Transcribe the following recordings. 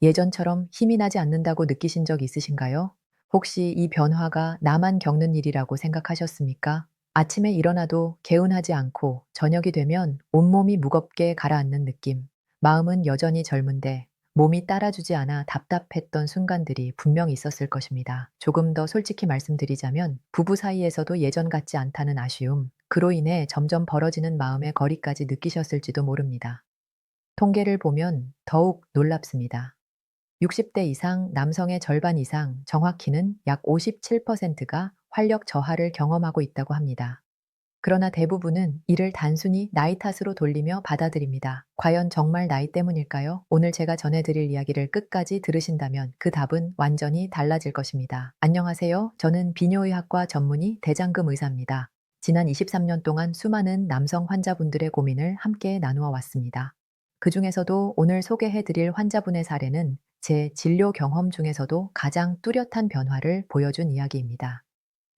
예전처럼 힘이 나지 않는다고 느끼신 적 있으신가요? 혹시 이 변화가 나만 겪는 일이라고 생각하셨습니까? 아침에 일어나도 개운하지 않고 저녁이 되면 온몸이 무겁게 가라앉는 느낌. 마음은 여전히 젊은데 몸이 따라주지 않아 답답했던 순간들이 분명 있었을 것입니다. 조금 더 솔직히 말씀드리자면 부부 사이에서도 예전 같지 않다는 아쉬움, 그로 인해 점점 벌어지는 마음의 거리까지 느끼셨을지도 모릅니다. 통계를 보면 더욱 놀랍습니다. 60대 이상 남성의 절반 이상, 정확히는 약 57%가 활력 저하를 경험하고 있다고 합니다. 그러나 대부분은 이를 단순히 나이 탓으로 돌리며 받아들입니다. 과연 정말 나이 때문일까요? 오늘 제가 전해드릴 이야기를 끝까지 들으신다면 그 답은 완전히 달라질 것입니다. 안녕하세요. 저는 비뇨의학과 전문의 대장금 의사입니다. 지난 23년 동안 수많은 남성 환자분들의 고민을 함께 나누어 왔습니다. 그 중에서도 오늘 소개해드릴 환자분의 사례는 제 진료 경험 중에서도 가장 뚜렷한 변화를 보여준 이야기입니다.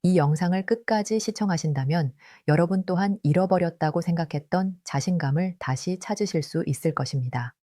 이 영상을 끝까지 시청하신다면 여러분 또한 잃어버렸다고 생각했던 자신감을 다시 찾으실 수 있을 것입니다.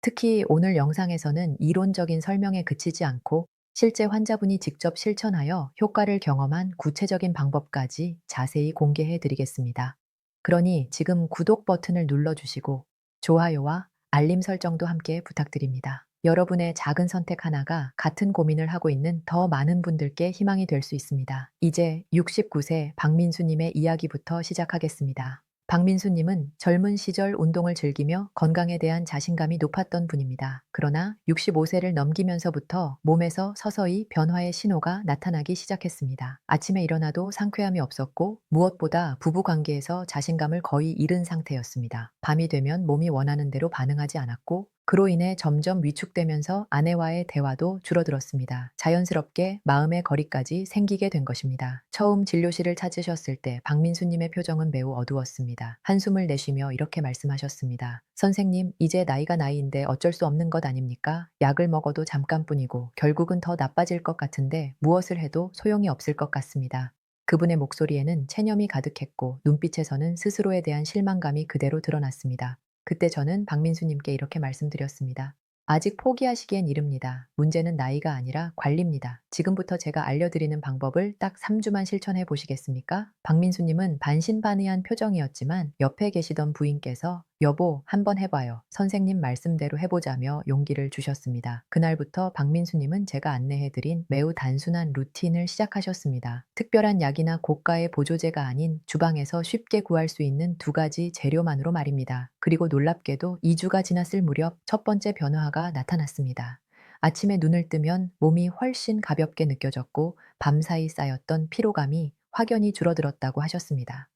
특히 오늘 영상에서는 이론적인 설명에 그치지 않고 실제 환자분이 직접 실천하여 효과를 경험한 구체적인 방법까지 자세히 공개해 드리겠습니다. 그러니 지금 구독 버튼을 눌러주시고 좋아요와 알림 설정도 함께 부탁드립니다. 여러분의 작은 선택 하나가 같은 고민을 하고 있는 더 많은 분들께 희망이 될 수 있습니다. 이제 69세 박민수님의 이야기부터 시작하겠습니다. 박민수님은 젊은 시절 운동을 즐기며 건강에 대한 자신감이 높았던 분입니다. 그러나 65세를 넘기면서부터 몸에서 서서히 변화의 신호가 나타나기 시작했습니다. 아침에 일어나도 상쾌함이 없었고 무엇보다 부부 관계에서 자신감을 거의 잃은 상태였습니다. 밤이 되면 몸이 원하는 대로 반응하지 않았고 그로 인해 점점 위축되면서 아내와의 대화도 줄어들었습니다. 자연스럽게 마음의 거리까지 생기게 된 것입니다. 처음 진료실을 찾으셨을 때 박민수님의 표정은 매우 어두웠습니다. 한숨을 내쉬며 이렇게 말씀하셨습니다. 선생님, 이제 나이가 나이인데 어쩔 수 없는 것 아닙니까? 약을 먹어도 잠깐뿐이고 결국은 더 나빠질 것 같은데 무엇을 해도 소용이 없을 것 같습니다. 그분의 목소리에는 체념이 가득했고 눈빛에서는 스스로에 대한 실망감이 그대로 드러났습니다. 그때 저는 박민수님께 이렇게 말씀드렸습니다. 아직 포기하시기엔 이릅니다. 문제는 나이가 아니라 관리입니다. 지금부터 제가 알려드리는 방법을 딱 3주만 실천해 보시겠습니까? 박민수님은 반신반의한 표정이었지만 옆에 계시던 부인께서 여보, 한번 해봐요. 선생님 말씀대로 해보자며 용기를 주셨습니다. 그날부터 박민수님은 제가 안내해드린 매우 단순한 루틴을 시작하셨습니다. 특별한 약이나 고가의 보조제가 아닌 주방에서 쉽게 구할 수 있는 두 가지 재료만으로 말입니다. 그리고 놀랍게도 2주가 지났을 무렵 첫 번째 변화가 나타났습니다. 아침에 눈을 뜨면 몸이 훨씬 가볍게 느껴졌고 밤사이 쌓였던 피로감이 확연히 줄어들었다고 하셨습니다.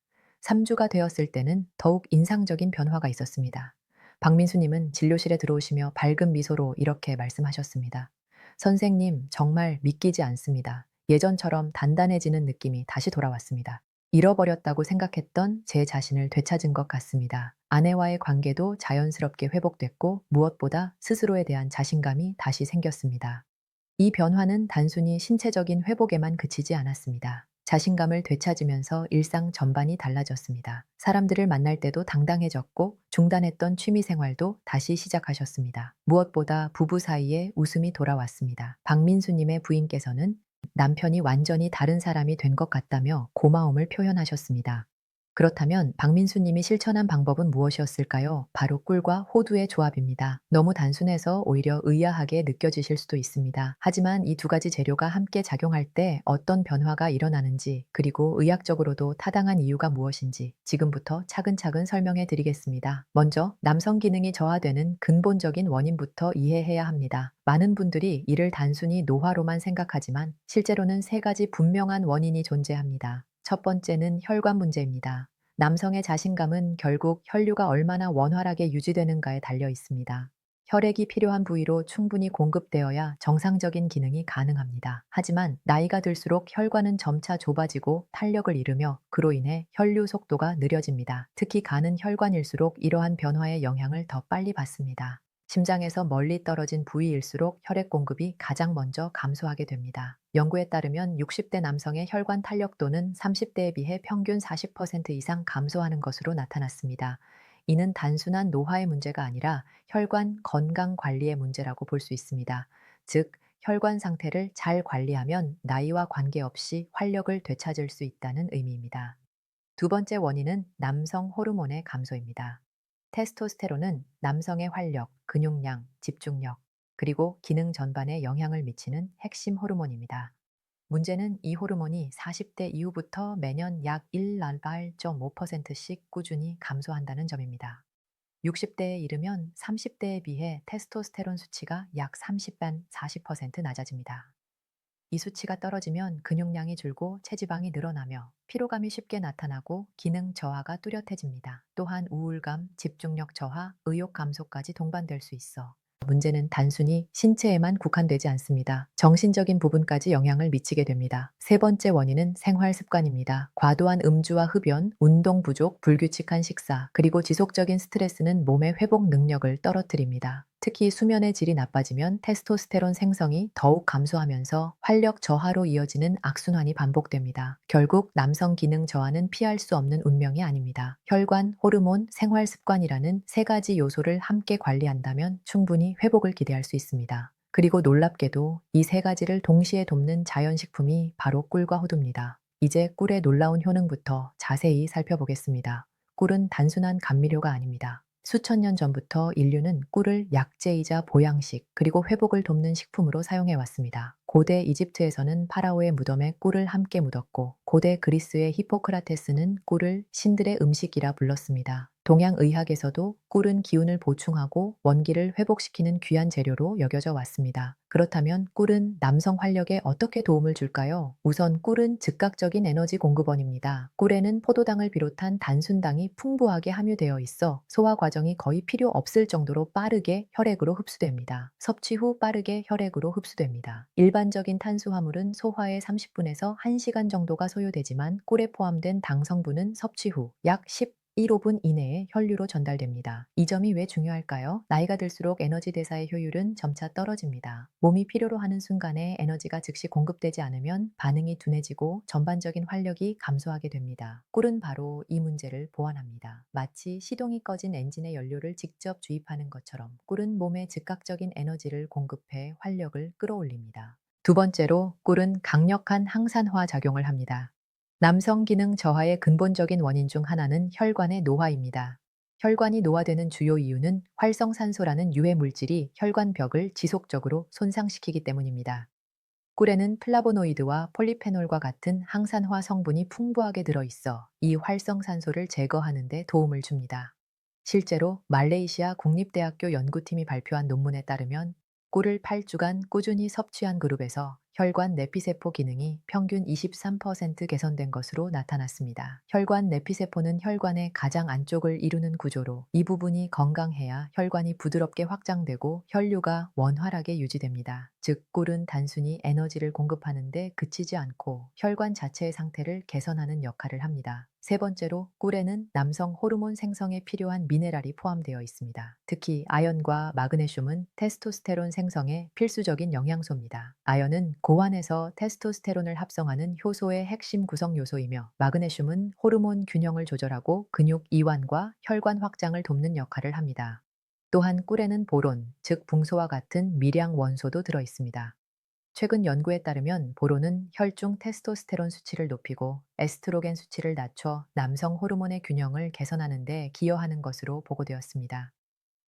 3주가 되었을 때는 더욱 인상적인 변화가 있었습니다. 박민수님은 진료실에 들어오시며 밝은 미소로 이렇게 말씀하셨습니다. 선생님, 정말 믿기지 않습니다. 예전처럼 단단해지는 느낌이 다시 돌아왔습니다. 잃어버렸다고 생각했던 제 자신을 되찾은 것 같습니다. 아내와의 관계도 자연스럽게 회복됐고 무엇보다 스스로에 대한 자신감이 다시 생겼습니다. 이 변화는 단순히 신체적인 회복에만 그치지 않았습니다. 자신감을 되찾으면서 일상 전반이 달라졌습니다. 사람들을 만날 때도 당당해졌고 중단했던 취미 생활도 다시 시작하셨습니다. 무엇보다 부부 사이에 웃음이 돌아왔습니다. 박민수님의 부인께서는 남편이 완전히 다른 사람이 된 것 같다며 고마움을 표현하셨습니다. 그렇다면 박민수님이 실천한 방법은 무엇이었을까요? 바로 꿀과 호두의 조합입니다. 너무 단순해서 오히려 의아하게 느껴지실 수도 있습니다. 하지만 이 두 가지 재료가 함께 작용할 때 어떤 변화가 일어나는지, 그리고 의학적으로도 타당한 이유가 무엇인지 지금부터 차근차근 설명해 드리겠습니다. 먼저 남성 기능이 저하되는 근본적인 원인부터 이해해야 합니다. 많은 분들이 이를 단순히 노화로만 생각하지만 실제로는 세 가지 분명한 원인이 존재합니다. 첫 번째는 혈관 문제입니다. 남성의 자신감은 결국 혈류가 얼마나 원활하게 유지되는가에 달려 있습니다. 혈액이 필요한 부위로 충분히 공급되어야 정상적인 기능이 가능합니다. 하지만 나이가 들수록 혈관은 점차 좁아지고 탄력을 잃으며 그로 인해 혈류 속도가 느려집니다. 특히 간은 혈관일수록 이러한 변화의 영향을 더 빨리 받습니다. 심장에서 멀리 떨어진 부위일수록 혈액 공급이 가장 먼저 감소하게 됩니다. 연구에 따르면 60대 남성의 혈관 탄력도는 30대에 비해 평균 40% 이상 감소하는 것으로 나타났습니다. 이는 단순한 노화의 문제가 아니라 혈관 건강 관리의 문제라고 볼 수 있습니다. 즉, 혈관 상태를 잘 관리하면 나이와 관계없이 활력을 되찾을 수 있다는 의미입니다. 두 번째 원인은 남성 호르몬의 감소입니다. 테스토스테론은 남성의 활력, 근육량, 집중력, 그리고 기능 전반에 영향을 미치는 핵심 호르몬입니다. 문제는 이 호르몬이 40대 이후부터 매년 약 1.5%씩 꾸준히 감소한다는 점입니다. 60대에 이르면 30대에 비해 테스토스테론 수치가 약 30반 40% 낮아집니다. 이 수치가 떨어지면 근육량이 줄고 체지방이 늘어나며 피로감이 쉽게 나타나고 기능 저하가 뚜렷해집니다. 또한 우울감, 집중력 저하, 의욕 감소까지 동반될 수 있어 문제는 단순히 신체에만 국한되지 않습니다. 정신적인 부분까지 영향을 미치게 됩니다. 세 번째 원인은 생활 습관입니다. 과도한 음주와 흡연, 운동 부족, 불규칙한 식사, 그리고 지속적인 스트레스는 몸의 회복 능력을 떨어뜨립니다. 특히 수면의 질이 나빠지면 테스토스테론 생성이 더욱 감소하면서 활력 저하로 이어지는 악순환이 반복됩니다. 결국 남성 기능 저하는 피할 수 없는 운명이 아닙니다. 혈관, 호르몬, 생활 습관이라는 세 가지 요소를 함께 관리한다면 충분히 회복을 기대할 수 있습니다. 그리고 놀랍게도 이 세 가지를 동시에 돕는 자연식품이 바로 꿀과 호두입니다. 이제 꿀의 놀라운 효능부터 자세히 살펴보겠습니다. 꿀은 단순한 감미료가 아닙니다. 수천 년 전부터 인류는 꿀을 약재이자 보양식, 그리고 회복을 돕는 식품으로 사용해 왔습니다. 고대 이집트에서는 파라오의 무덤에 꿀을 함께 묻었고, 고대 그리스의 히포크라테스는 꿀을 신들의 음식이라 불렀습니다. 동양의학에서도 꿀은 기운을 보충하고 원기를 회복시키는 귀한 재료로 여겨져 왔습니다. 그렇다면 꿀은 남성 활력에 어떻게 도움을 줄까요? 우선 꿀은 즉각적인 에너지 공급원입니다. 꿀에는 포도당을 비롯한 단순당이 풍부하게 함유되어 있어 소화 과정이 거의 필요 없을 정도로 빠르게 혈액으로 흡수됩니다. 섭취 후 빠르게 혈액으로 흡수됩니다. 일반적인 탄수화물은 소화에 30분에서 1시간 정도가 소요되지만 꿀에 포함된 당 성분은 섭취 후 약 15분 이내에 혈류로 전달됩니다. 이 점이 왜 중요할까요? 나이가 들수록 에너지 대사의 효율은 점차 떨어집니다. 몸이 필요로 하는 순간에 에너지가 즉시 공급되지 않으면 반응이 둔해지고 전반적인 활력이 감소하게 됩니다. 꿀은 바로 이 문제를 보완합니다. 마치 시동이 꺼진 엔진의 연료를 직접 주입하는 것처럼 꿀은 몸에 즉각적인 에너지를 공급해 활력을 끌어올립니다. 두 번째로 꿀은 강력한 항산화 작용을 합니다. 남성 기능 저하의 근본적인 원인 중 하나는 혈관의 노화입니다. 혈관이 노화되는 주요 이유는 활성산소라는 유해 물질이 혈관 벽을 지속적으로 손상시키기 때문입니다. 꿀에는 플라보노이드와 폴리페놀과 같은 항산화 성분이 풍부하게 들어있어 이 활성산소를 제거하는 데 도움을 줍니다. 실제로 말레이시아 국립대학교 연구팀이 발표한 논문에 따르면 꿀을 8주간 꾸준히 섭취한 그룹에서 혈관 내피세포 기능이 평균 23% 개선된 것으로 나타났습니다. 혈관 내피세포는 혈관의 가장 안쪽을 이루는 구조로 이 부분이 건강해야 혈관이 부드럽게 확장되고 혈류가 원활하게 유지됩니다. 즉, 꿀은 단순히 에너지를 공급하는 데 그치지 않고 혈관 자체의 상태를 개선하는 역할을 합니다. 세 번째로 꿀에는 남성 호르몬 생성에 필요한 미네랄이 포함되어 있습니다. 특히 아연과 마그네슘은 테스토스테론 생성에 필수적인 영양소입니다. 아연은 고환에서 테스토스테론을 합성하는 효소의 핵심 구성 요소이며 마그네슘은 호르몬 균형을 조절하고 근육 이완과 혈관 확장을 돕는 역할을 합니다. 또한 꿀에는 보론, 즉 붕소와 같은 미량 원소도 들어 있습니다. 최근 연구에 따르면 보론은 혈중 테스토스테론 수치를 높이고 에스트로겐 수치를 낮춰 남성 호르몬의 균형을 개선하는 데 기여하는 것으로 보고되었습니다.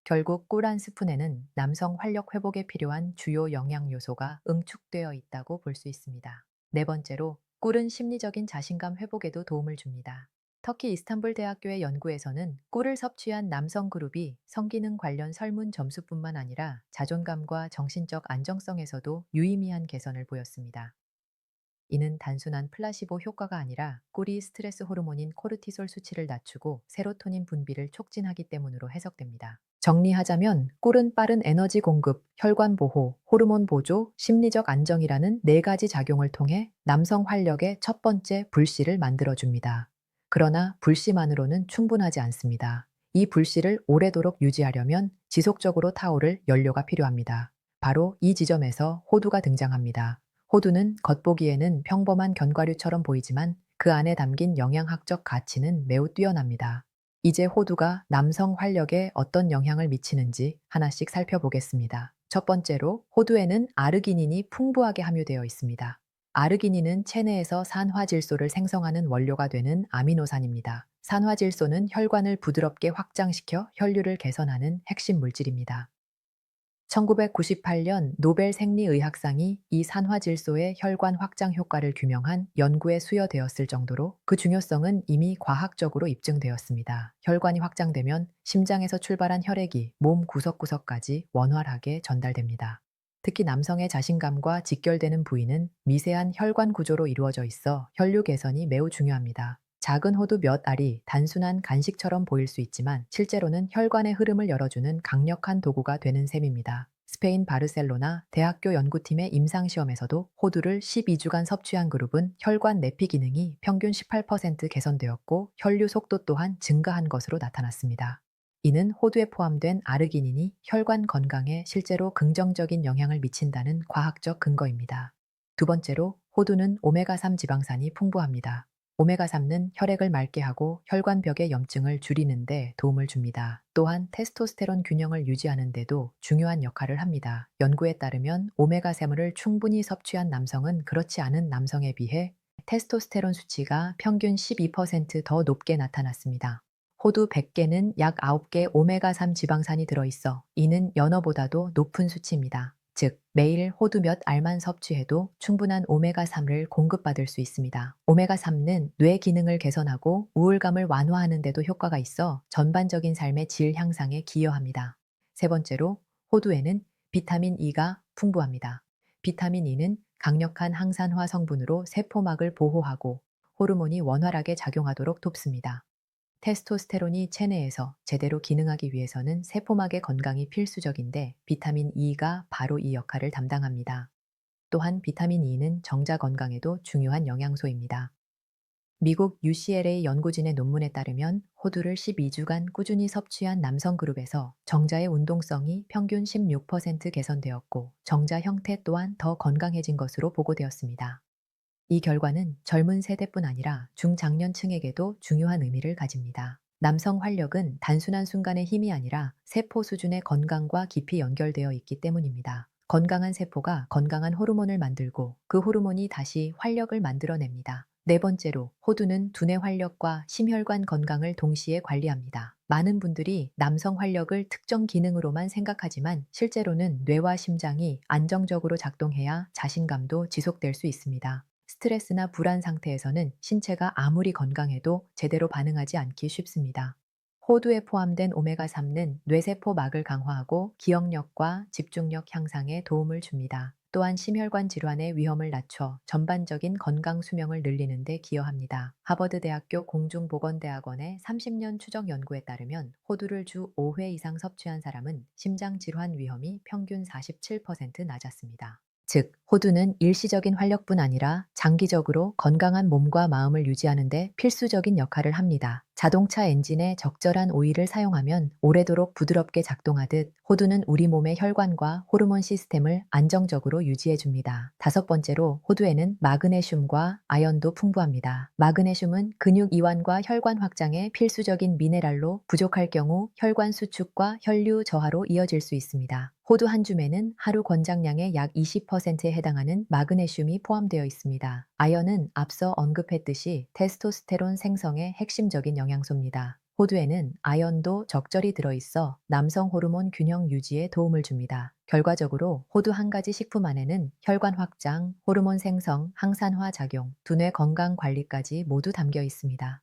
결국 꿀 한 스푼에는 남성 활력 회복에 필요한 주요 영양 요소가 응축되어 있다고 볼 수 있습니다. 네 번째로 꿀은 심리적인 자신감 회복에도 도움을 줍니다. 터키 이스탄불 대학교의 연구에서는 꿀을 섭취한 남성 그룹이 성기능 관련 설문 점수뿐만 아니라 자존감과 정신적 안정성에서도 유의미한 개선을 보였습니다. 이는 단순한 플라시보 효과가 아니라 꿀이 스트레스 호르몬인 코르티솔 수치를 낮추고 세로토닌 분비를 촉진하기 때문으로 해석됩니다. 정리하자면 꿀은 빠른 에너지 공급, 혈관 보호, 호르몬 보조, 심리적 안정이라는 네 가지 작용을 통해 남성 활력의 첫 번째 불씨를 만들어줍니다. 그러나 불씨만으로는 충분하지 않습니다. 이 불씨를 오래도록 유지하려면 지속적으로 타오를 연료가 필요합니다. 바로 이 지점에서 호두가 등장합니다. 호두는 겉보기에는 평범한 견과류처럼 보이지만 그 안에 담긴 영양학적 가치는 매우 뛰어납니다. 이제 호두가 남성 활력에 어떤 영향을 미치는지 하나씩 살펴보겠습니다. 첫 번째로 호두에는 아르기닌이 풍부하게 함유되어 있습니다. 아르기닌은 체내에서 산화질소를 생성하는 원료가 되는 아미노산입니다. 산화질소는 혈관을 부드럽게 확장시켜 혈류를 개선하는 핵심 물질입니다. 1998년 노벨 생리의학상이 이 산화질소의 혈관 확장 효과를 규명한 연구에 수여되었을 정도로 그 중요성은 이미 과학적으로 입증되었습니다. 혈관이 확장되면 심장에서 출발한 혈액이 몸 구석구석까지 원활하게 전달됩니다. 특히 남성의 자신감과 직결되는 부위는 미세한 혈관 구조로 이루어져 있어 혈류 개선이 매우 중요합니다. 작은 호두 몇 알이 단순한 간식처럼 보일 수 있지만 실제로는 혈관의 흐름을 열어주는 강력한 도구가 되는 셈입니다. 스페인 바르셀로나 대학교 연구팀의 임상시험에서도 호두를 12주간 섭취한 그룹은 혈관 내피 기능이 평균 18% 개선되었고 혈류 속도 또한 증가한 것으로 나타났습니다. 이는 호두에 포함된 아르기닌이 혈관 건강에 실제로 긍정적인 영향을 미친다는 과학적 근거입니다. 두 번째로 호두는 오메가3 지방산이 풍부합니다. 오메가3는 혈액을 맑게 하고 혈관벽의 염증을 줄이는 데 도움을 줍니다. 또한 테스토스테론 균형을 유지하는 데도 중요한 역할을 합니다. 연구에 따르면 오메가3을 충분히 섭취한 남성은 그렇지 않은 남성에 비해 테스토스테론 수치가 평균 12%더 높게 나타났습니다. 호두 100개는 약 9개 오메가3 지방산이 들어있어 이는 연어보다도 높은 수치입니다. 즉, 매일 호두 몇 알만 섭취해도 충분한 오메가3를 공급받을 수 있습니다. 오메가3는 뇌 기능을 개선하고 우울감을 완화하는 데도 효과가 있어 전반적인 삶의 질 향상에 기여합니다. 세 번째로, 호두에는 비타민 E가 풍부합니다. 비타민 E는 강력한 항산화 성분으로 세포막을 보호하고 호르몬이 원활하게 작용하도록 돕습니다. 테스토스테론이 체내에서 제대로 기능하기 위해서는 세포막의 건강이 필수적인데 비타민 E가 바로 이 역할을 담당합니다. 또한 비타민 E는 정자 건강에도 중요한 영양소입니다. 미국 UCLA 연구진의 논문에 따르면 호두를 12주간 꾸준히 섭취한 남성 그룹에서 정자의 운동성이 평균 16% 개선되었고 정자 형태 또한 더 건강해진 것으로 보고되었습니다. 이 결과는 젊은 세대뿐 아니라 중장년층에게도 중요한 의미를 가집니다. 남성 활력은 단순한 순간의 힘이 아니라 세포 수준의 건강과 깊이 연결되어 있기 때문입니다. 건강한 세포가 건강한 호르몬을 만들고 그 호르몬이 다시 활력을 만들어냅니다. 네 번째로, 호두는 두뇌 활력과 심혈관 건강을 동시에 관리합니다. 많은 분들이 남성 활력을 특정 기능으로만 생각하지만 실제로는 뇌와 심장이 안정적으로 작동해야 자신감도 지속될 수 있습니다. 스트레스나 불안 상태에서는 신체가 아무리 건강해도 제대로 반응하지 않기 쉽습니다. 호두에 포함된 오메가3는 뇌세포 막을 강화하고 기억력과 집중력 향상에 도움을 줍니다. 또한 심혈관 질환의 위험을 낮춰 전반적인 건강 수명을 늘리는 데 기여합니다. 하버드대학교 공중보건대학원의 30년 추적 연구에 따르면 호두를 주 5회 이상 섭취한 사람은 심장 질환 위험이 평균 47% 낮았습니다. 즉, 호두는 일시적인 활력뿐 아니라 장기적으로 건강한 몸과 마음을 유지하는 데 필수적인 역할을 합니다. 자동차 엔진에 적절한 오일을 사용하면 오래도록 부드럽게 작동하듯 호두는 우리 몸의 혈관과 호르몬 시스템을 안정적으로 유지해줍니다. 다섯 번째로, 호두에는 마그네슘과 아연도 풍부합니다. 마그네슘은 근육 이완과 혈관 확장에 필수적인 미네랄로 부족할 경우 혈관 수축과 혈류 저하로 이어질 수 있습니다. 호두 한 줌에는 하루 권장량의 약 20%에 해당하는 마그네슘이 포함되어 있습니다. 아연은 앞서 언급했듯이 테스토스테론 생성의 핵심적인 영양소입니다. 호두에는 아연도 적절히 들어있어 남성 호르몬 균형 유지에 도움을 줍니다. 결과적으로 호두 한 가지 식품 안에는 혈관 확장, 호르몬 생성, 항산화 작용, 두뇌 건강 관리까지 모두 담겨 있습니다.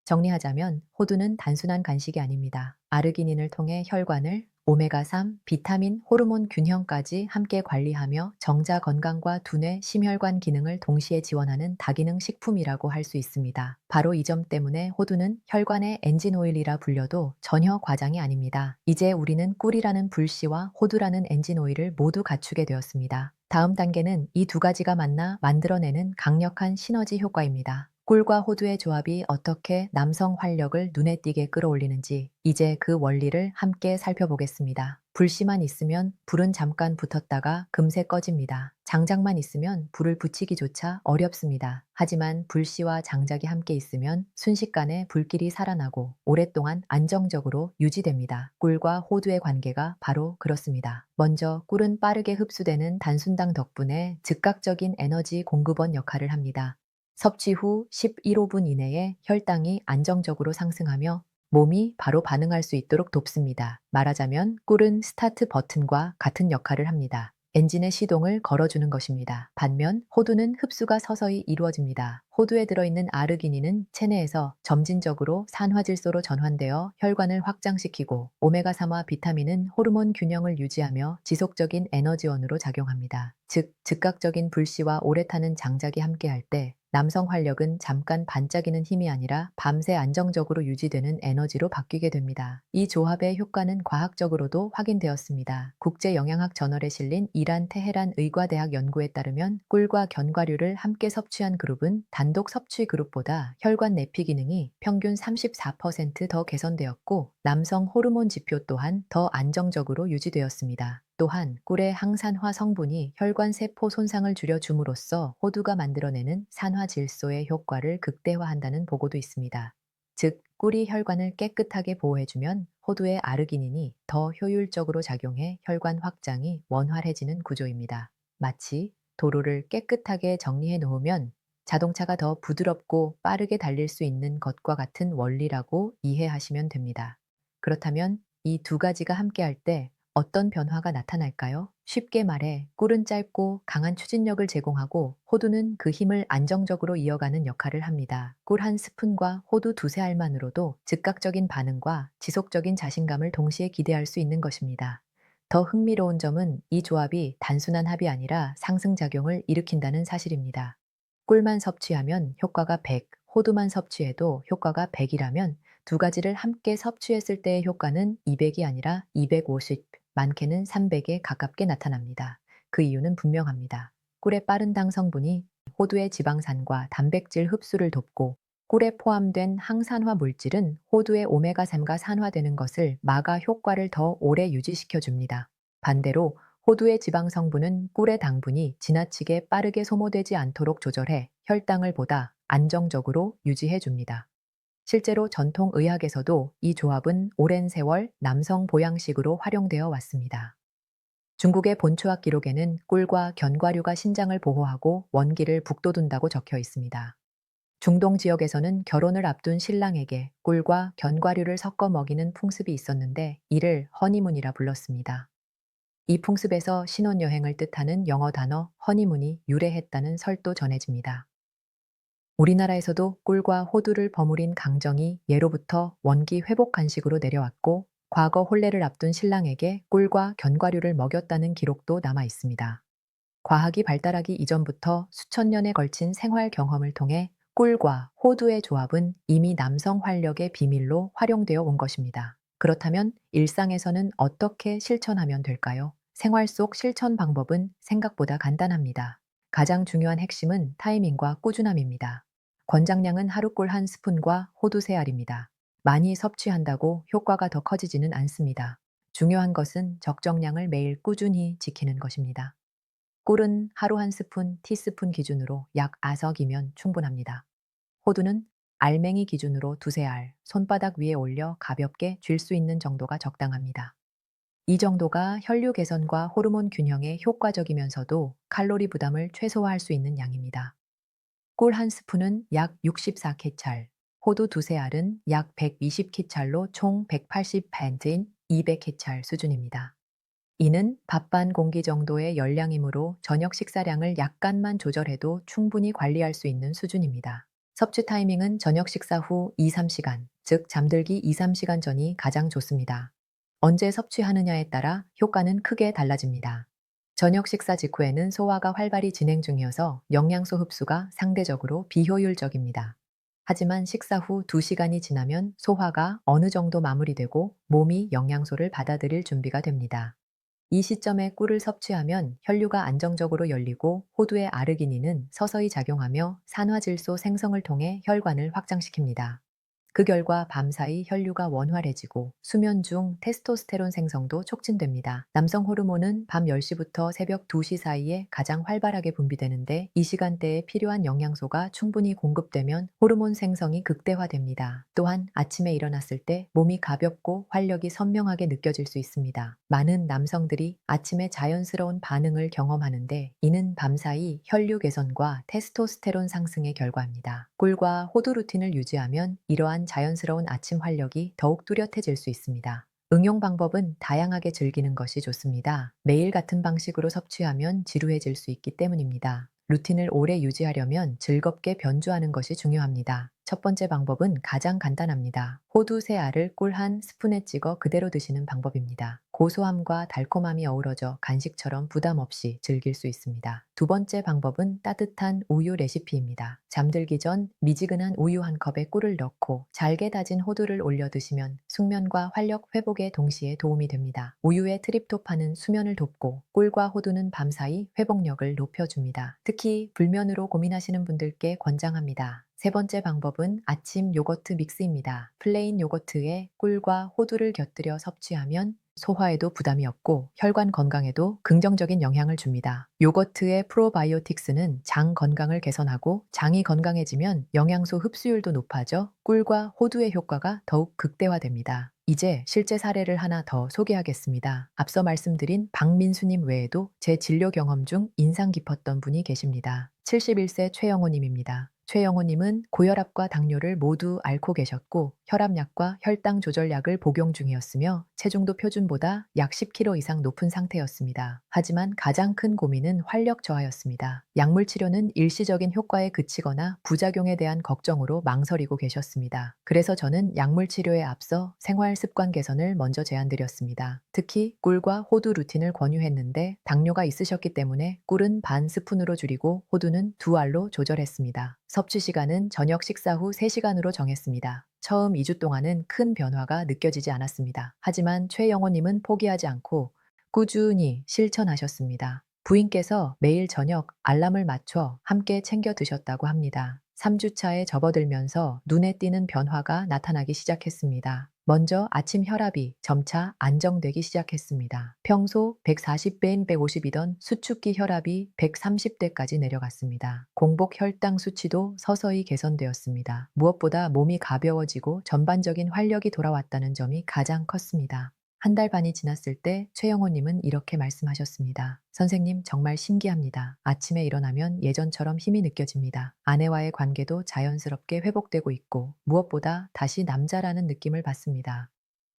정리하자면 호두는 단순한 간식이 아닙니다. 아르기닌을 통해 혈관을, 오메가3, 비타민, 호르몬 균형까지 함께 관리하며 정자 건강과 두뇌, 심혈관 기능을 동시에 지원하는 다기능 식품이라고 할 수 있습니다. 바로 이 점 때문에 호두는 혈관의 엔진 오일이라 불려도 전혀 과장이 아닙니다. 이제 우리는 꿀이라는 불씨와 호두라는 엔진 오일을 모두 갖추게 되었습니다. 다음 단계는 이 두 가지가 만나 만들어내는 강력한 시너지 효과입니다. 꿀과 호두의 조합이 어떻게 남성 활력을 눈에 띄게 끌어올리는지 이제 그 원리를 함께 살펴보겠습니다. 불씨만 있으면 불은 잠깐 붙었다가 금세 꺼집니다. 장작만 있으면 불을 붙이기조차 어렵습니다. 하지만 불씨와 장작이 함께 있으면 순식간에 불길이 살아나고 오랫동안 안정적으로 유지됩니다. 꿀과 호두의 관계가 바로 그렇습니다. 먼저 꿀은 빠르게 흡수되는 단순당 덕분에 즉각적인 에너지 공급원 역할을 합니다. 섭취 후 11호분 이내에 혈당이 안정적으로 상승하며 몸이 바로 반응할 수 있도록 돕습니다. 말하자면 꿀은 스타트 버튼과 같은 역할을 합니다. 엔진의 시동을 걸어주는 것입니다. 반면 호두는 흡수가 서서히 이루어집니다. 호두에 들어있는 아르기닌은 체내에서 점진적으로 산화질소로 전환되어 혈관을 확장시키고 오메가3와 비타민은 호르몬 균형을 유지하며 지속적인 에너지원으로 작용합니다. 즉, 즉각적인 불씨와 오래 타는 장작이 함께할 때 남성 활력은 잠깐 반짝이는 힘이 아니라 밤새 안정적으로 유지되는 에너지로 바뀌게 됩니다. 이 조합의 효과는 과학적으로도 확인되었습니다. 국제영양학 저널에 실린 이란 테헤란 의과대학 연구에 따르면 꿀과 견과류를 함께 섭취한 그룹은 단독 섭취 그룹보다 혈관 내피 기능이 평균 34%더 개선되었고 남성 호르몬 지표 또한 더 안정적으로 유지되었습니다. 또한 꿀의 항산화 성분이 혈관 세포 손상을 줄여줌으로써 호두가 만들어내는 산화질소의 효과를 극대화한다는 보고도 있습니다. 즉, 꿀이 혈관을 깨끗하게 보호해주면 호두의 아르기닌이 더 효율적으로 작용해 혈관 확장이 원활해지는 구조입니다. 마치 도로를 깨끗하게 정리해 놓으면 자동차가 더 부드럽고 빠르게 달릴 수 있는 것과 같은 원리라고 이해하시면 됩니다. 그렇다면 이 두 가지가 함께할 때 어떤 변화가 나타날까요? 쉽게 말해 꿀은 짧고 강한 추진력을 제공하고 호두는 그 힘을 안정적으로 이어가는 역할을 합니다. 꿀 한 스푼과 호두 두세 알만으로도 즉각적인 반응과 지속적인 자신감을 동시에 기대할 수 있는 것입니다. 더 흥미로운 점은 이 조합이 단순한 합이 아니라 상승작용을 일으킨다는 사실입니다. 꿀만 섭취하면 효과가 100, 호두만 섭취해도 효과가 100이라면 두 가지를 함께 섭취했을 때의 효과는 200이 아니라 250, 많게는 300에 가깝게 나타납니다. 그 이유는 분명합니다. 꿀의 빠른 당 성분이 호두의 지방산과 단백질 흡수를 돕고 꿀에 포함된 항산화 물질은 호두의 오메가3가 산화되는 것을 막아 효과를 더 오래 유지시켜 줍니다. 반대로 호두의 지방 성분은 꿀의 당분이 지나치게 빠르게 소모되지 않도록 조절해 혈당을 보다 안정적으로 유지해 줍니다. 실제로 전통 의학에서도 이 조합은 오랜 세월 남성 보양식으로 활용되어 왔습니다. 중국의 본초학 기록에는 꿀과 견과류가 신장을 보호하고 원기를 북돋운다고 적혀 있습니다. 중동 지역에서는 결혼을 앞둔 신랑에게 꿀과 견과류를 섞어 먹이는 풍습이 있었는데 이를 허니문이라 불렀습니다. 이 풍습에서 신혼여행을 뜻하는 영어 단어 허니문이 유래했다는 설도 전해집니다. 우리나라에서도 꿀과 호두를 버무린 강정이 예로부터 원기 회복 간식으로 내려왔고 과거 혼례를 앞둔 신랑에게 꿀과 견과류를 먹였다는 기록도 남아 있습니다. 과학이 발달하기 이전부터 수천 년에 걸친 생활 경험을 통해 꿀과 호두의 조합은 이미 남성 활력의 비밀로 활용되어 온 것입니다. 그렇다면 일상에서는 어떻게 실천하면 될까요? 생활 속 실천 방법은 생각보다 간단합니다. 가장 중요한 핵심은 타이밍과 꾸준함입니다. 권장량은 하루 꿀 한 스푼과 호두 세 알입니다. 많이 섭취한다고 효과가 더 커지지는 않습니다. 중요한 것은 적정량을 매일 꾸준히 지키는 것입니다. 꿀은 하루 한 스푼, 티스푼 기준으로 약 아석이면 충분합니다. 호두는 알맹이 기준으로 두세 알, 손바닥 위에 올려 가볍게 쥘 수 있는 정도가 적당합니다. 이 정도가 혈류 개선과 호르몬 균형에 효과적이면서도 칼로리 부담을 최소화할 수 있는 양입니다. 꿀 한 스푼은 약 64캐찰, 호두 두세 알은 약 120캐찰로 총 180펜트인 200캐찰 수준입니다. 이는 밥 반 공기 정도의 열량이므로 저녁 식사량을 약간만 조절해도 충분히 관리할 수 있는 수준입니다. 섭취 타이밍은 저녁 식사 후 2-3시간, 즉 잠들기 2-3시간 전이 가장 좋습니다. 언제 섭취하느냐에 따라 효과는 크게 달라집니다. 저녁 식사 직후에는 소화가 활발히 진행 중이어서 영양소 흡수가 상대적으로 비효율적입니다. 하지만 식사 후 2시간이 지나면 소화가 어느 정도 마무리되고 몸이 영양소를 받아들일 준비가 됩니다. 이 시점에 꿀을 섭취하면 혈류가 안정적으로 열리고 호두의 아르기닌은 서서히 작용하며 산화질소 생성을 통해 혈관을 확장시킵니다. 그 결과 밤사이 혈류가 원활해지고 수면 중 테스토스테론 생성도 촉진됩니다. 남성 호르몬은 밤 10시부터 새벽 2시 사이에 가장 활발하게 분비되는데, 이 시간대에 필요한 영양소가 충분히 공급되면 호르몬 생성이 극대화됩니다. 또한 아침에 일어났을 때 몸이 가볍고 활력이 선명하게 느껴질 수 있습니다. 많은 남성들이 아침에 자연스러운 반응을 경험하는데, 이는 밤사이 혈류 개선과 테스토스테론 상승의 결과입니다. 꿀과 호두 루틴을 유지하면 이러한 자연스러운 아침 활력이 더욱 뚜렷해질 수 있습니다. 응용 방법은 다양하게 즐기는 것이 좋습니다. 매일 같은 방식으로 섭취하면 지루해질 수 있기 때문입니다. 루틴을 오래 유지하려면 즐겁게 변주하는 것이 중요합니다. 첫 번째 방법은 가장 간단합니다. 호두 3알을 꿀 1스푼에 찍어 그대로 드시는 방법입니다. 고소함과 달콤함이 어우러져 간식처럼 부담 없이 즐길 수 있습니다. 두 번째 방법은 따뜻한 우유 레시피입니다. 잠들기 전 미지근한 우유 1컵에 꿀을 넣고 잘게 다진 호두를 올려 드시면 숙면과 활력 회복에 동시에 도움이 됩니다. 우유의 트립토판은 수면을 돕고 꿀과 호두는 밤사이 회복력을 높여줍니다. 특히 불면으로 고민하시는 분들께 권장합니다. 세 번째 방법은 아침 요거트 믹스입니다. 플레인 요거트에 꿀과 호두를 곁들여 섭취하면 소화에도 부담이 없고 혈관 건강에도 긍정적인 영향을 줍니다. 요거트의 프로바이오틱스는 장 건강을 개선하고, 장이 건강해지면 영양소 흡수율도 높아져 꿀과 호두의 효과가 더욱 극대화됩니다. 이제 실제 사례를 하나 더 소개하겠습니다. 앞서 말씀드린 박민수님 외에도 제 진료 경험 중 인상 깊었던 분이 계십니다. 71세 최영호님입니다. 최영호님은 고혈압과 당뇨를 모두 앓고 계셨고 혈압약과 혈당 조절약을 복용 중이었으며 체중도 표준보다 약 10kg 이상 높은 상태였습니다. 하지만 가장 큰 고민은 활력 저하였습니다. 약물 치료는 일시적인 효과에 그치거나 부작용에 대한 걱정으로 망설이고 계셨습니다. 그래서 저는 약물 치료에 앞서 생활 습관 개선을 먼저 제안드렸습니다. 특히 꿀과 호두 루틴을 권유했는데, 당뇨가 있으셨기 때문에 꿀은 반 스푼으로 줄이고 호두는 2알로 조절했습니다. 섭취 시간은 저녁 식사 후 3시간으로 정했습니다. 처음 2주 동안은 큰 변화가 느껴지지 않았습니다. 하지만 최영호님은 포기하지 않고 꾸준히 실천하셨습니다. 부인께서 매일 저녁 알람을 맞춰 함께 챙겨 드셨다고 합니다. 3주 차에 접어들면서 눈에 띄는 변화가 나타나기 시작했습니다. 먼저 아침 혈압이 점차 안정되기 시작했습니다. 평소 140배인 150이던 수축기 혈압이 130대까지 내려갔습니다. 공복 혈당 수치도 서서히 개선되었습니다. 무엇보다 몸이 가벼워지고 전반적인 활력이 돌아왔다는 점이 가장 컸습니다. 1달 반이 지났을 때 최영호님은 이렇게 말씀하셨습니다. 선생님, 정말 신기합니다. 아침에 일어나면 예전처럼 힘이 느껴집니다. 아내와의 관계도 자연스럽게 회복되고 있고 무엇보다 다시 남자라는 느낌을 받습니다.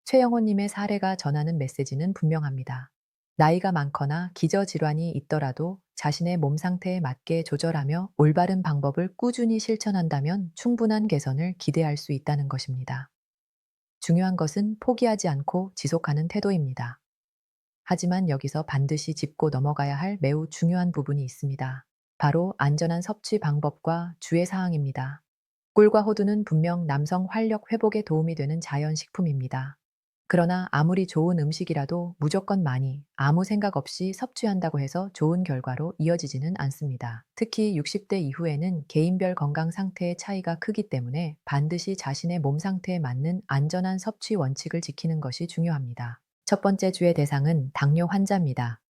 최영호님의 사례가 전하는 메시지는 분명합니다. 나이가 많거나 기저질환이 있더라도 자신의 몸 상태에 맞게 조절하며 올바른 방법을 꾸준히 실천한다면 충분한 개선을 기대할 수 있다는 것입니다. 중요한 것은 포기하지 않고 지속하는 태도입니다. 하지만 여기서 반드시 짚고 넘어가야 할 매우 중요한 부분이 있습니다. 바로 안전한 섭취 방법과 주의 사항입니다. 꿀과 호두는 분명 남성 활력 회복에 도움이 되는 자연 식품입니다. 그러나 아무리 좋은 음식이라도 무조건 많이, 아무 생각 없이 섭취한다고 해서 좋은 결과로 이어지지는 않습니다. 특히 60대 이후에는 개인별 건강 상태의 차이가 크기 때문에 반드시 자신의 몸 상태에 맞는 안전한 섭취 원칙을 지키는 것이 중요합니다. 첫 번째 주의 대상은 당뇨 환자입니다.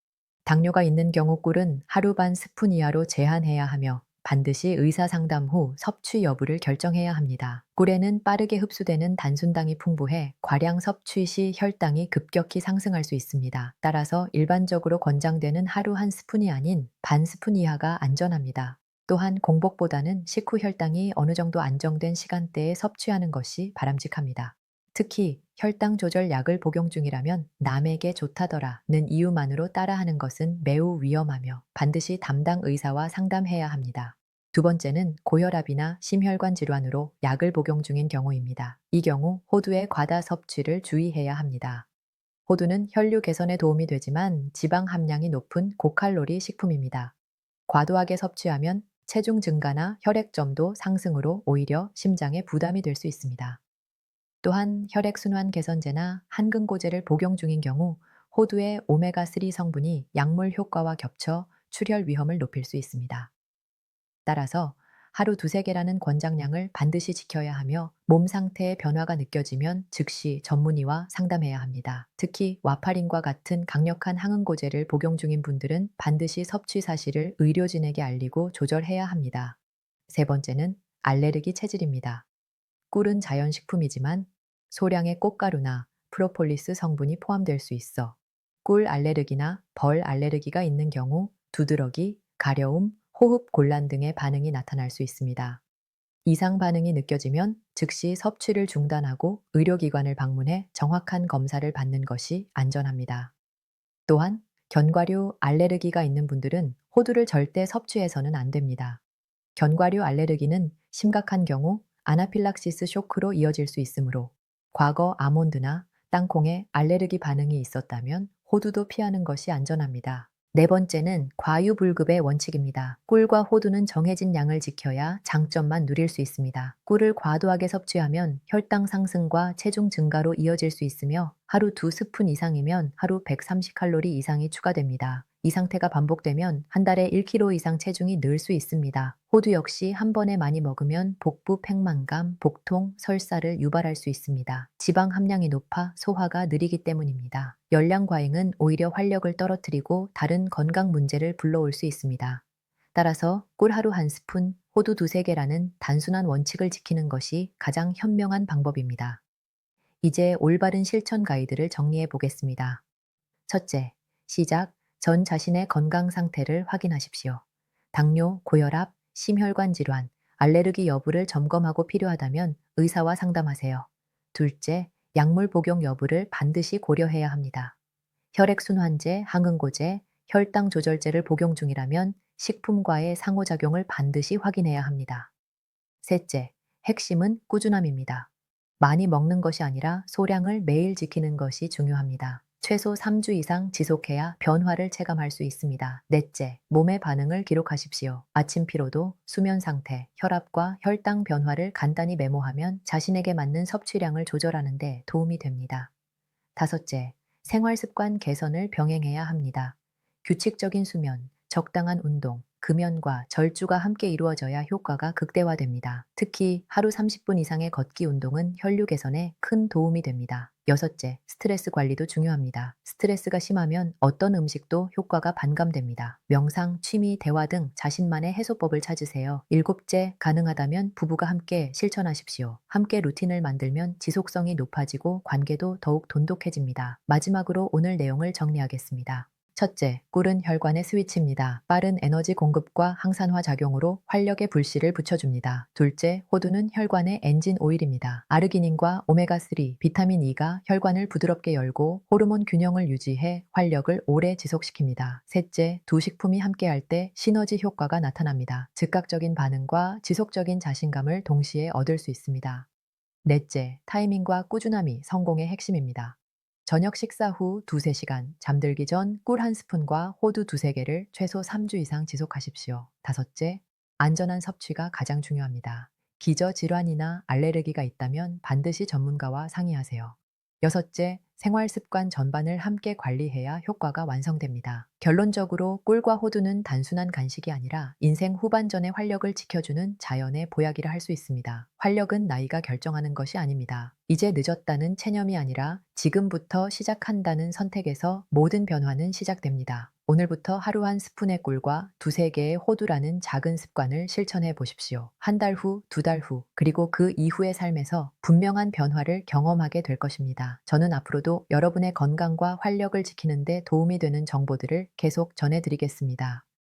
당뇨가 있는 경우 꿀은 하루 반 스푼 이하로 제한해야 하며 반드시 의사 상담 후 섭취 여부를 결정해야 합니다. 꿀에는 빠르게 흡수되는 단순당이 풍부해 과량 섭취 시 혈당이 급격히 상승할 수 있습니다. 따라서 일반적으로 권장되는 하루 1스푼이 아닌 반 스푼 이하가 안전합니다. 또한 공복보다는 식후 혈당이 어느 정도 안정된 시간대에 섭취하는 것이 바람직합니다. 특히 혈당 조절 약을 복용 중이라면 남에게 좋다더라는 이유만으로 따라하는 것은 매우 위험하며 반드시 담당 의사와 상담해야 합니다. 두 번째는 고혈압이나 심혈관 질환으로 약을 복용 중인 경우입니다. 이 경우 호두의 과다 섭취를 주의해야 합니다. 호두는 혈류 개선에 도움이 되지만 지방 함량이 높은 고칼로리 식품입니다. 과도하게 섭취하면 체중 증가나 혈액점도 상승으로 오히려 심장에 부담이 될 수 있습니다. 또한 혈액순환 개선제나 한근고제를 복용 중인 경우 호두의 오메가3 성분이 약물 효과와 겹쳐 출혈 위험을 높일 수 있습니다. 따라서 하루 두세 개라는 권장량을 반드시 지켜야 하며 몸 상태의 변화가 느껴지면 즉시 전문의와 상담해야 합니다. 특히 와파린과 같은 강력한 항응고제를 복용 중인 분들은 반드시 섭취 사실을 의료진에게 알리고 조절해야 합니다. 세 번째는 알레르기 체질입니다. 꿀은 자연식품이지만 소량의 꽃가루나 프로폴리스 성분이 포함될 수 있어 꿀 알레르기나 벌 알레르기가 있는 경우 두드러기, 가려움, 호흡 곤란 등의 반응이 나타날 수 있습니다. 이상 반응이 느껴지면 즉시 섭취를 중단하고 의료기관을 방문해 정확한 검사를 받는 것이 안전합니다. 또한 견과류 알레르기가 있는 분들은 호두를 절대 섭취해서는 안 됩니다. 견과류 알레르기는 심각한 경우 아나필락시스 쇼크로 이어질 수 있으므로 과거 아몬드나 땅콩에 알레르기 반응이 있었다면 호두도 피하는 것이 안전합니다. 네 번째는 과유불급의 원칙입니다. 꿀과 호두는 정해진 양을 지켜야 장점만 누릴 수 있습니다. 꿀을 과도하게 섭취하면 혈당 상승과 체중 증가로 이어질 수 있으며 하루 2스푼 이상이면 하루 130칼로리 이상이 추가됩니다. 이 상태가 반복되면 한 달에 1kg 이상 체중이 늘 수 있습니다. 호두 역시 한 번에 많이 먹으면 복부 팽만감, 복통, 설사를 유발할 수 있습니다. 지방 함량이 높아 소화가 느리기 때문입니다. 열량 과잉은 오히려 활력을 떨어뜨리고 다른 건강 문제를 불러올 수 있습니다. 따라서 꿀 하루 한 스푼, 호두 두세 개라는 단순한 원칙을 지키는 것이 가장 현명한 방법입니다. 이제 올바른 실천 가이드를 정리해 보겠습니다. 첫째, 시작 전 자신의 건강 상태를 확인하십시오. 당뇨, 고혈압, 심혈관 질환, 알레르기 여부를 점검하고 필요하다면 의사와 상담하세요. 둘째, 약물 복용 여부를 반드시 고려해야 합니다. 혈액순환제, 항응고제, 혈당 조절제를 복용 중이라면 식품과의 상호작용을 반드시 확인해야 합니다. 셋째, 핵심은 꾸준함입니다. 많이 먹는 것이 아니라 소량을 매일 지키는 것이 중요합니다. 최소 3주 이상 지속해야 변화를 체감할 수 있습니다. 넷째, 몸의 반응을 기록하십시오. 아침 피로도, 수면 상태, 혈압과 혈당 변화를 간단히 메모하면 자신에게 맞는 섭취량을 조절하는 데 도움이 됩니다. 다섯째, 생활 습관 개선을 병행해야 합니다. 규칙적인 수면, 적당한 운동, 금연과 절주가 함께 이루어져야 효과가 극대화됩니다. 특히 하루 30분 이상의 걷기 운동은 혈류 개선에 큰 도움이 됩니다. 여섯째, 스트레스 관리도 중요합니다. 스트레스가 심하면 어떤 음식도 효과가 반감됩니다. 명상, 취미, 대화 등 자신만의 해소법을 찾으세요. 일곱째, 가능하다면 부부가 함께 실천하십시오. 함께 루틴을 만들면 지속성이 높아지고 관계도 더욱 돈독해집니다. 마지막으로 오늘 내용을 정리하겠습니다. 첫째, 꿀은 혈관의 스위치입니다. 빠른 에너지 공급과 항산화 작용으로 활력의 불씨를 붙여줍니다. 둘째, 호두는 혈관의 엔진 오일입니다. 아르기닌과 오메가3, 비타민 E가 혈관을 부드럽게 열고 호르몬 균형을 유지해 활력을 오래 지속시킵니다. 셋째, 두 식품이 함께할 때 시너지 효과가 나타납니다. 즉각적인 반응과 지속적인 자신감을 동시에 얻을 수 있습니다. 넷째, 타이밍과 꾸준함이 성공의 핵심입니다. 저녁 식사 후 2~3시간, 잠들기 전 꿀 한 스푼과 호두 두세 개를 최소 3주 이상 지속하십시오. 다섯째, 안전한 섭취가 가장 중요합니다. 기저질환이나 알레르기가 있다면 반드시 전문가와 상의하세요. 여섯째, 생활 습관 전반을 함께 관리해야 효과가 완성됩니다. 결론적으로 꿀과 호두는 단순한 간식이 아니라 인생 후반전의 활력을 지켜주는 자연의 보약이라 할 수 있습니다. 활력은 나이가 결정하는 것이 아닙니다. 이제 늦었다는 체념이 아니라 지금부터 시작한다는 선택에서 모든 변화는 시작됩니다. 오늘부터 하루 한 스푼의 꿀과 두세 개의 호두라는 작은 습관을 실천해 보십시오. 한 달 후, 2달 후, 그리고 그 이후의 삶에서 분명한 변화를 경험하게 될 것입니다. 저는 앞으로도 여러분의 건강과 활력을 지키는 데 도움이 되는 정보들을 계속 전해드리겠습니다.